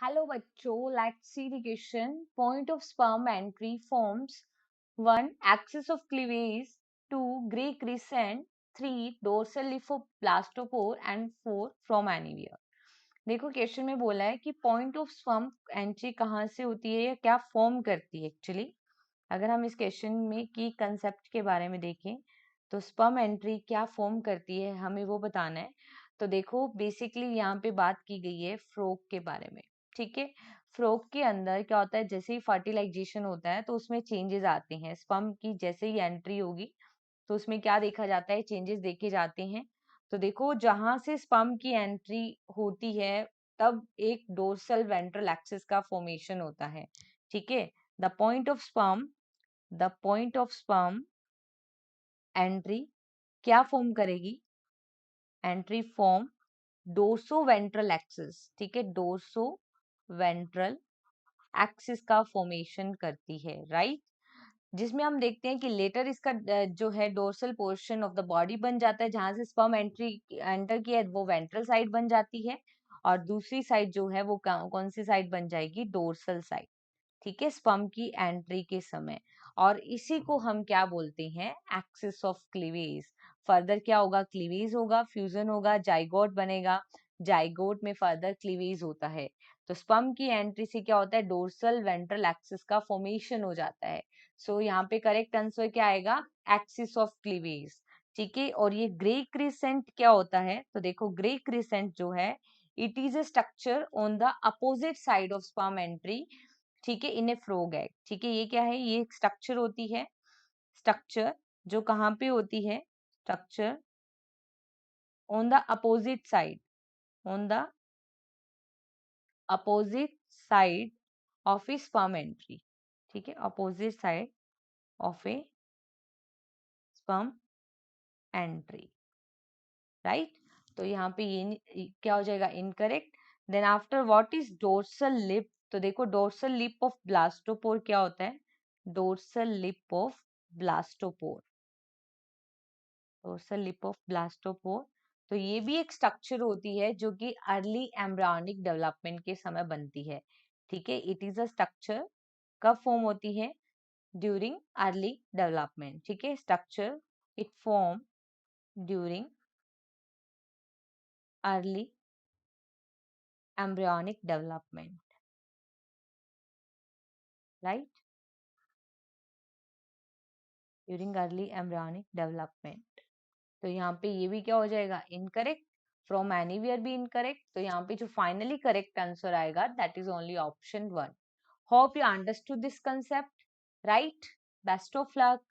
Hello बच्चों, let's see the question. Point of sperm entry forms 1. Axis of cleavage, 2. Grey crescent, 3. Dorsal leaf of blastopore and 4. From anywhere. देखो question में बोला है कि point of sperm entry कहाँ से होती है या क्या फॉर्म करती है एक्चुअली. अगर हम इस क्वेश्चन में की कंसेप्ट के बारे में देखें तो स्पर्म एंट्री क्या फॉर्म करती है हमें वो बताना है. तो देखो बेसिकली यहाँ पे बात की गई है फ्रोग के बारे में. ठीक है. फ्रोग के अंदर क्या होता है, जैसे ही फर्टिलाइजेशन होता है तो उसमें चेंजेस आते हैं. स्पर्म की जैसे ही एंट्री होगी तो उसमें क्या देखा जाता है, चेंजेस देखे जाते हैं. तो देखो जहां से स्पर्म की एंट्री होती है तब एक डोर्सल वेंट्रल एक्सिस का फॉर्मेशन होता है. ठीक है. The point of sperm the point of sperm entry क्या फॉर्म करेगी, entry form dorso ventral axis. ठीक है, डोर्सो वेंट्रल एक्सिस का फॉर्मेशन करती है, राइट. जिसमें हम देखते हैं कि लेटर इसका जो है dorsal portion of the body बन जाता है. जहां से स्पर्म एंटर किया है वो वेंट्रल साइड बन जाती है और दूसरी साइड जो है वो कौन सी साइड बन जाएगी, डोर्सल साइड. ठीक है, स्पर्म की एंट्री के समय. और इसी को हम क्या बोलते हैं, एक्सिस ऑफ क्लीवेज. फर्दर क्या होगा, क्लीवेज होगा, फ्यूजन होगा, जाइगोट बनेगा. जाइगोट में फर्दर क्लीवेज होता है. तो स्पर्म की एंट्री से क्या होता है, डोर्सल वेंट्रल एक्सिस का फॉर्मेशन हो जाता है. सो यहाँ पे करेक्ट आंसर क्या आएगा, एक्सिस ऑफ क्लीवेज. ठीक है. और ये ग्रे क्रिसेंट क्या होता है, तो देखो ग्रे क्रिसेंट जो है it is a structure on the opposite side of sperm entry. ठीक है, इन ए फ्रॉग एग. ठीक है, ये क्या है, ये एक स्ट्रक्चर होती है. स्ट्रक्चर जो कहाँ पे होती है, structure on the opposite side, on the opposite side of a sperm entry. ठीक है, opposite side of a sperm entry, right. तो यहाँ पे क्या हो जाएगा, incorrect. Then after what is dorsal lip. तो देखो डोर्सल लिप ऑफ ब्लास्टोपोर क्या होता है, dorsal lip of blastopore, dorsal lip of blastopore. तो ये भी एक स्ट्रक्चर होती है जो कि अर्ली एम्ब्रियोनिक डेवलपमेंट के समय बनती है. ठीक है, इट इज अ स्ट्रक्चर कब फॉर्म होती है, ड्यूरिंग अर्ली डेवलपमेंट. ठीक है, structure it form during early embryonic development, right, during early embryonic development. तो यहाँ पे ये भी क्या हो जाएगा, इनकरेक्ट. फ्रॉम एनीवेयर भी इनकरेक्ट. तो यहाँ पे जो फाइनली करेक्ट आंसर आएगा that is only option 1. Hope you understood this concept, right. Best of luck.